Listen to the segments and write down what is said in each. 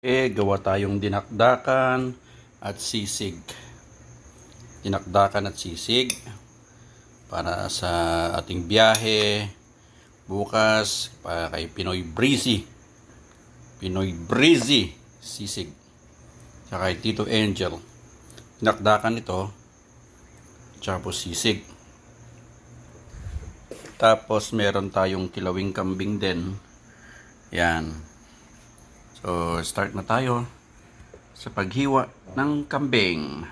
Gawa tayong dinakdakan at sisig. Dinakdakan at sisig para sa ating biyahe bukas para kay Pinoy Breezy. Pinoy Breezy sisig. Saka kay Tito Angel. Dinakdakan ito. Tapos sisig. Tapos meron tayong kilawing kambing din. Yan. So, start na tayo sa paghiwa ng kambing.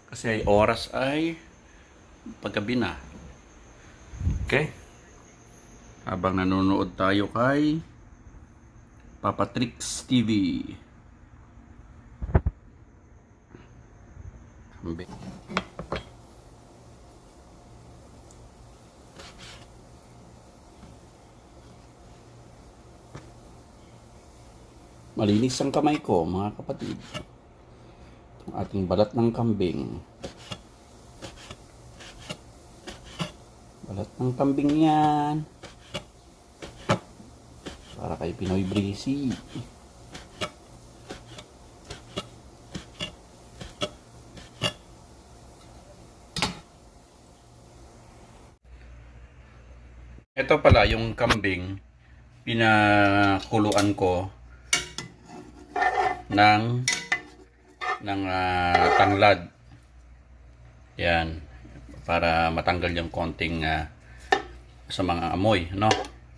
Kasi oras ay paggabi na. Okay? Habang nanonood tayo kay Papa Tricks TV. Kambing. Malinis ang kamay ko, mga kapatid. Ang ating balat ng kambing. Balat ng kambing yan. Para kay Pinoy Breezy. Ito pala yung kambing. Pinakuluan ko ng tanglad. Yan, para matanggal yung konting sa mga amoy, no?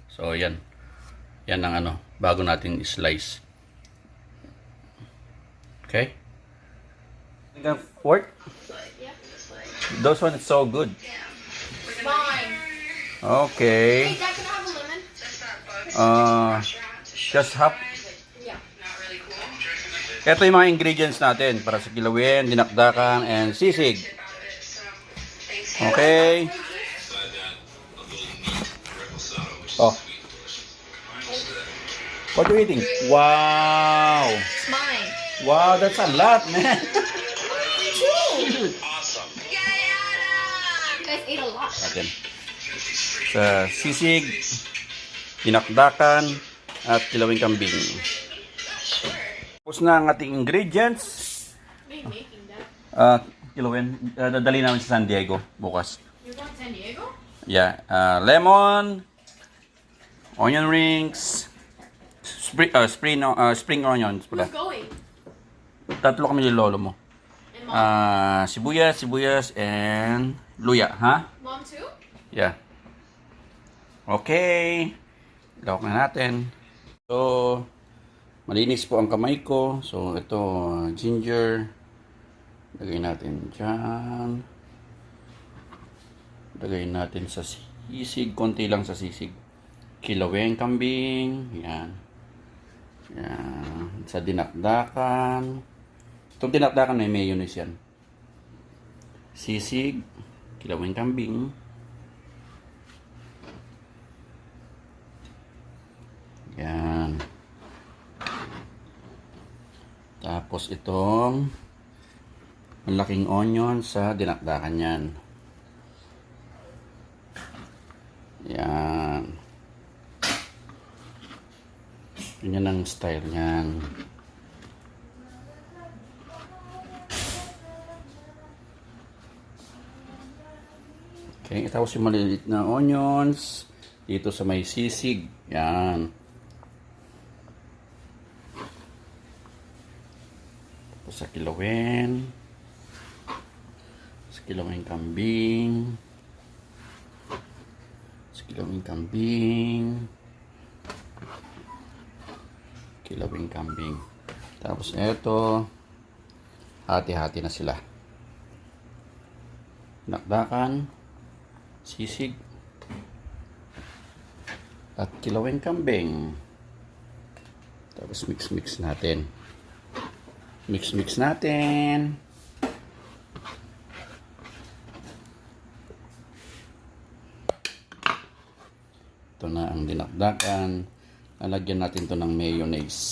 So yan. Yan ang bago natin slice. Okay? Work? Those one is so good. Fine. Okay. Hey, Dad, can I have a lemon? Just half. Yeah. Ito yung mga ingredients natin para sa kilawin, dinakdakan, and sisig. Okay. Oh. What are you eating? Wow. It's mine. Wow, that's a lot, man. You guys ate a lot. Natin. Sa sisig, dinakdakan, at kilawing kambing. Tapos na ang ating ingredients. What are you making, Dad? Kilawin, dadali namin sa San Diego bukas. You're going to San Diego? Yeah, lemon, onion rings, spring onions pala. Who's going? Tatlo kami ni lolo mo. And Mom? Sibuyas, and luya, ha? Mom too? Yeah. Okay. Lawak na natin. So, malinis po ang kamay ko. So, ito, ginger. Lagay natin dyan. Lagay natin sa sisig. Konti lang sa sisig. Kilaweng kambing. Yan. Yan. Sa dinakdakan. Itong dinakdakan may mayonnaise yan. Sisig. Kilaweng kambing. Yan. Tapos itong malaking onion sa dinakdakan yan. Yan. Ganyan ang style niyan. Okay, tapos yung maliliit na onions dito sa may sisig. Yan. Tapos sa kilawin. Sa kilawin kambing. Sa kilawin kambing. Kilawin kambing. Tapos eto, hati-hati na sila. Nakdakan, sisig, at kilawin kambing. Tapos mix natin. Mix natin. Ito na ang dinakdakan. Lalagyan natin to ng mayonnaise.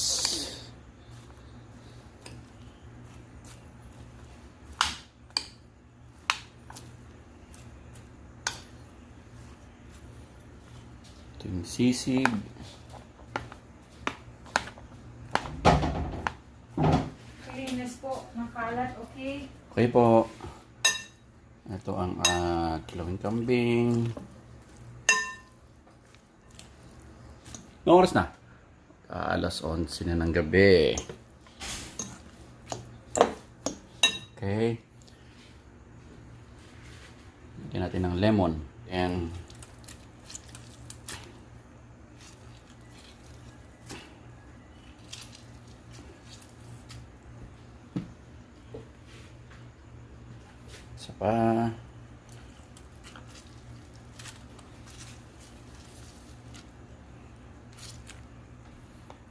Ito yung sisig. Kalinis po ng kalat, okay? Okay po. Ito ang kilawing kambing. Anong oras na? Alas 11 na ng gabi. Okay. Lagyan natin ng lemon. And isa pa.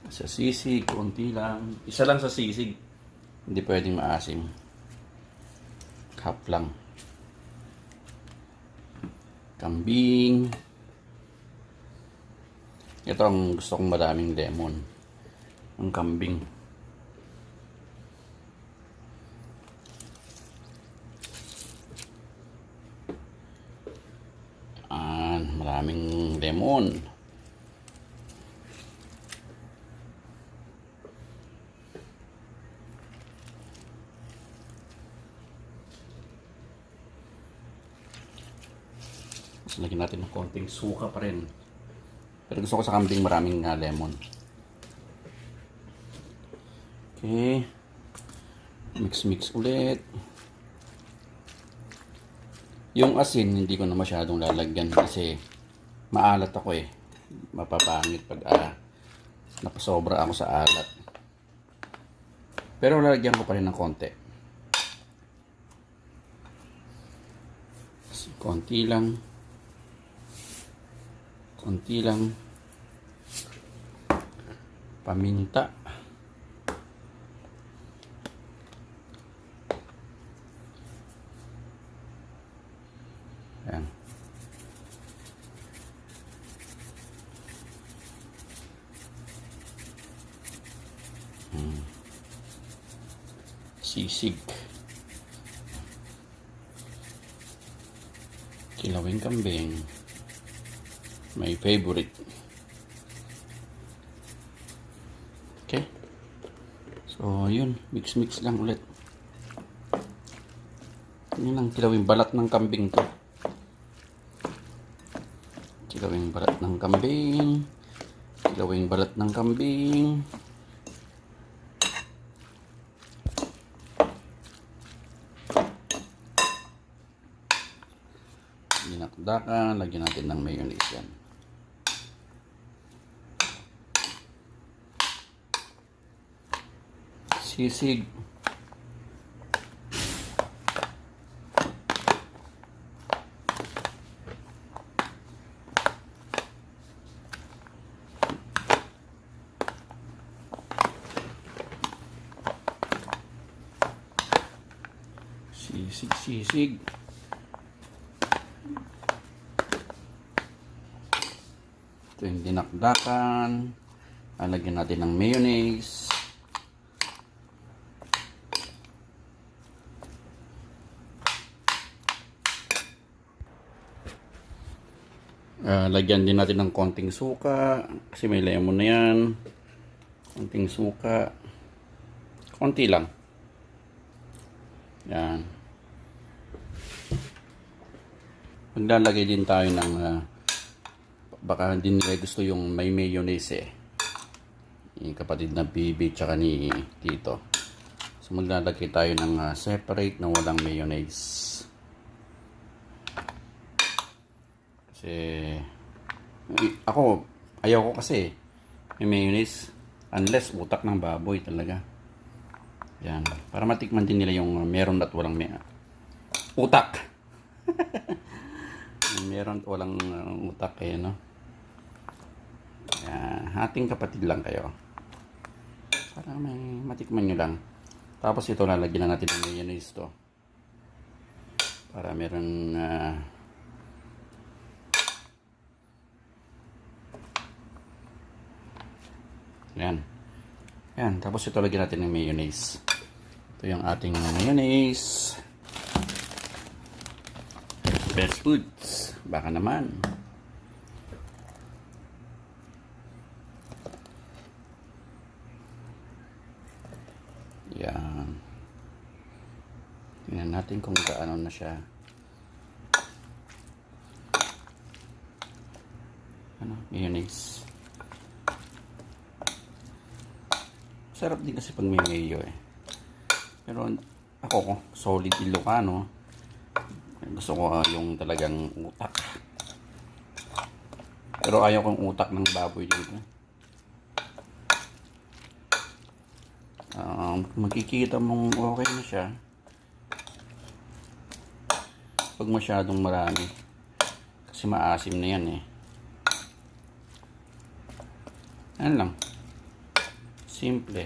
Sa sisig, konti lang. Isa lang sa sisig. Hindi pwedeng maasim. Half lang. Kambing. Ito ang gusto kong maraming lemon. Ang kambing. Maraming lemon. Tapos lagyan natin ng konting suka pa rin. Pero gusto ko sa kambing maraming lemon. Okay. Mix ulit. Yung asin, hindi ko na masyadong lalagyan kasi maalat ako eh. Mapapangit pag napasobra ako sa alat. Pero lalagyan ko pa rin ng konti. Konti lang. Konti lang. Paminta. Ayan. Sisig. Kilawing kambing. My favorite. Okay. So, yun. Mix lang ulit. Yun ang kilawing balat ng kambing to. Kilawing balat ng kambing. Kilawing balat ng kambing. Dinakdakan. Lagyan natin ng mayonnaise yan. Sisig. Sisig. Ito yung dinakdakan. Lalagyan natin ng mayonnaise. Lagyan din natin ng konting suka kasi may lemon na yan. Konting suka. Konti lang. Yan. Maglalagay din tayo ng baka hindi nila gusto yung may mayonnaise eh. Yung kapatid na Bibi tsaka ni Tito. So maglalagay tayo ng separate na walang mayonnaise. Kasi ako ayaw ko kasi may mayonnaise unless utak ng baboy talaga. Yan, para matikman din nila yung meron at walang utak. Meron at walang utak eh, no? Yan, hating kapatid lang kayo. Para may matikman nyo lang. Tapos ito lalagyan na natin ng mayonnaise to. Para meron yan. Yan, tapos ito lagyan natin ng mayonnaise. Ito yung ating mayonnaise. Best Foods. Baka naman. Yan. Tingnan natin kung gaano na siya. Mayonnaise. Sarap din kasi pag may mayo eh. Pero ako, solid Ilocano. Gusto ko yung talagang utak. Pero ayaw kong utak ng baboy dito. Makikita mong okay na siya pag masyadong marami. Kasi maasim na yan eh. Ano lang. Simple.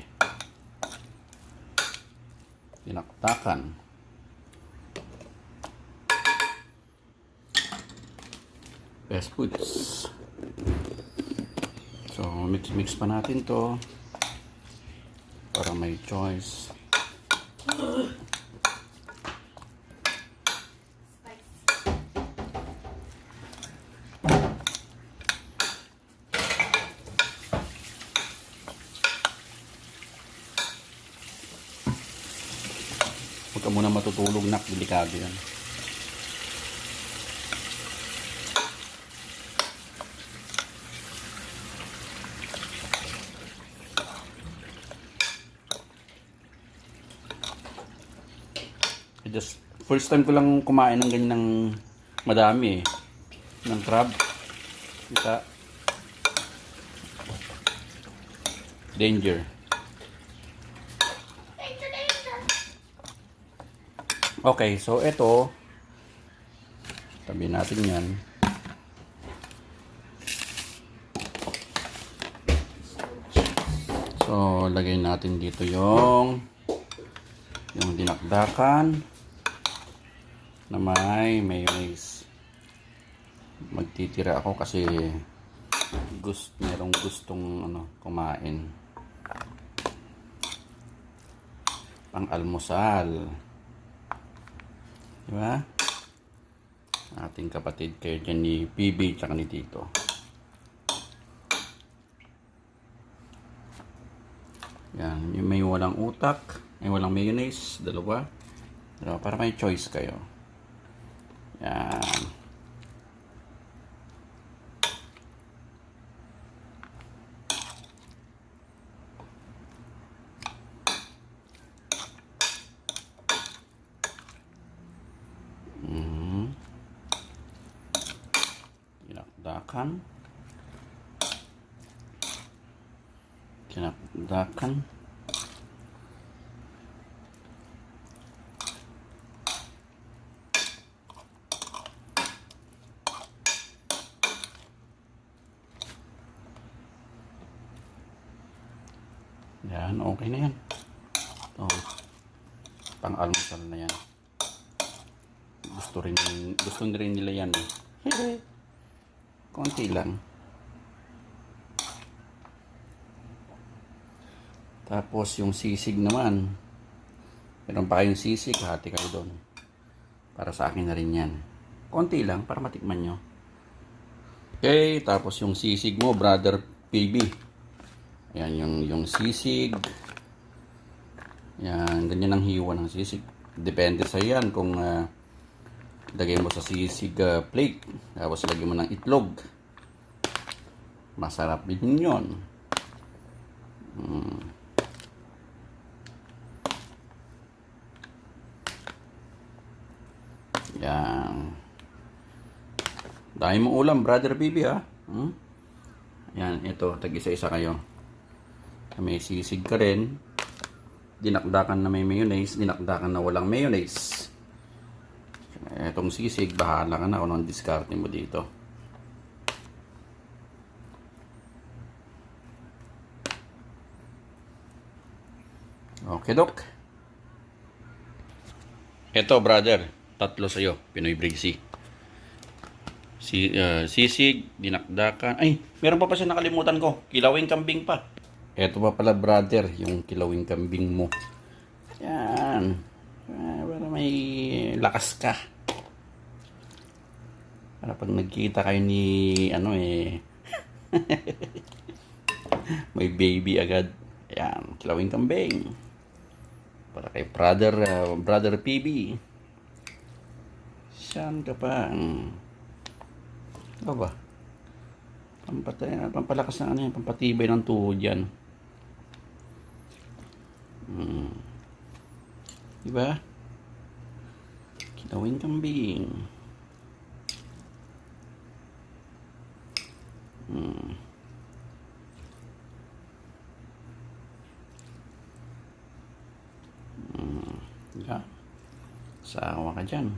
Dinaktakan. Best foods. So, mix pa natin to para may choice. Huwag ka muna matutulog, nak. Delikado yan. Just first time ko lang kumain ng ganyang madami eh. Ng crab. Kita. Danger. Okay, so ito tabi natin yan. So lagay natin dito yung dinakdakan na may mayonnaise. Magtitira ako kasi merong gustong kumain pang almusal, diba? Ating kapatid kayo dyan ni PB tsaka ni Tito. Yan, yung may walang utak, may walang mayonnaise, dalawa para may choice kayo. Yan. Kinakdakan. Yan, okay na yan. Pang almusal na yan. Gusto rin nila yan eh. Konti lang. Tapos yung sisig naman, meron pa kayong sisig, hati kayo doon. Para sa akin na rin yan. Konti lang para matikman nyo. Okay, tapos yung sisig mo, brother PB. Ayan yung sisig. Yan, ganyan ang hiwa ng sisig. Depende sa yan kung lagay mo sa sisig plate. Tapos lagay mo ng itlog. Masarap din yun. Yan. Dahil mo ulam, brother PB ha. Yan, ito, tag-isa-isa kayo. May sisig ka rin. Dinakdakan na may mayonnaise, dinakdakan na walang mayonnaise. Etong sisig, bahala ka na kung anong diskarte mo dito. Okay, Dok. Ito, brother. Tatlo sa'yo. Pinoy Briggsy. Sisig, dinakdakan. Ay, meron pa siya nakalimutan ko. Kilawing kambing pa. Ito pa pala, brother. Yung kilawing kambing mo. Yan. Para may lakas ka. Para pag nagkita kayo ni may baby agad. Yan. Kilawing kambing. Para kay brother PB. Saan ka pa? Ano ba? Pampalakas ng ano yan, pampatibay ng tuhod yan. Diba? Kilawin kambing. Yeah. Sawa ka dyan.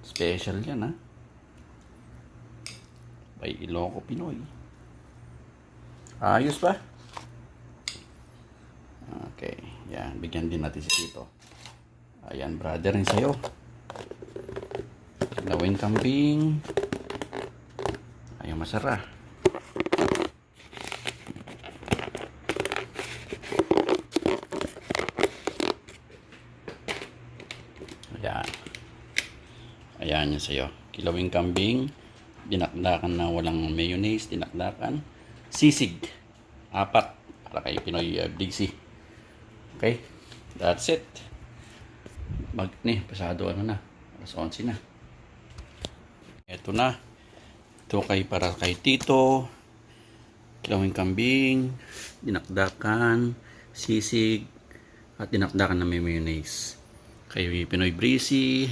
Special yan, ha? By Iloco Pinoy. Ayos ba? Okay. Yan. Bigyan din natin si Tito. Ayan, brother, rin sa'yo. Kilawin kambing. Ayaw masara. Ayan. Ayan yun sa'yo. Kilawing kambing. Dinakdakan na walang mayonnaise. Dinakdakan. Sisig. 4. Para kay Pinoy Big C. Okay. That's it. Pasado ano na. Alas 11 na. Ito na. Ito para kay Tito. Kilawing kambing. Dinakdakan. Sisig. At dinakdakan na may mayonnaise. Kay Pinoy Breezy,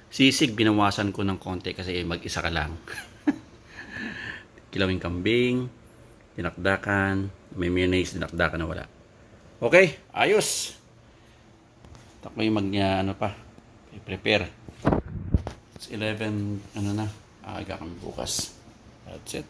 sisig, binawasan ko ng konti kasi mag-isa ka lang. Kilawing kambing, dinakdakan, may mayonnaise, dinakdakan na wala. Okay, ayos. Tako yung prepare. It's 11, aga kami bukas. That's it.